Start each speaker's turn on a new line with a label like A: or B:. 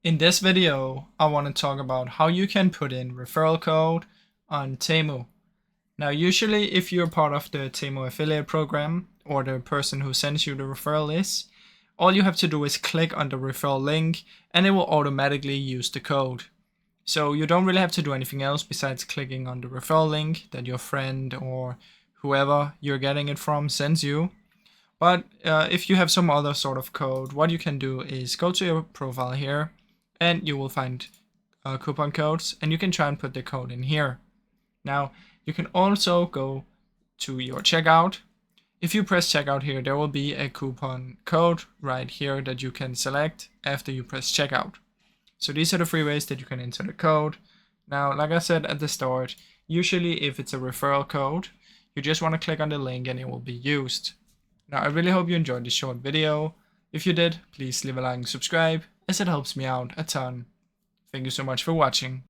A: In this video, I want to talk about how you can put in referral code on Temu. Now, usually if you're part of the Temu affiliate program or the person who sends you the referral list, all you have to do is click on the referral link and it will automatically use the code. So you don't really have to do anything else besides clicking on the referral link that your friend or whoever you're getting it from sends you. But if you have some other sort of code, what you can do is go to your profile here and you will find coupon codes and you can try and put the code in here. Now, you can also go to your checkout. If you press checkout here, there will be a coupon code right here that you can select after you press checkout. So these are the three ways that you can enter the code. Now, like I said at the start, usually if it's a referral code, you just want to click on the link and it will be used. Now, I really hope you enjoyed this short video. If you did, please leave a like and subscribe, as it helps me out a ton. Thank you so much for watching.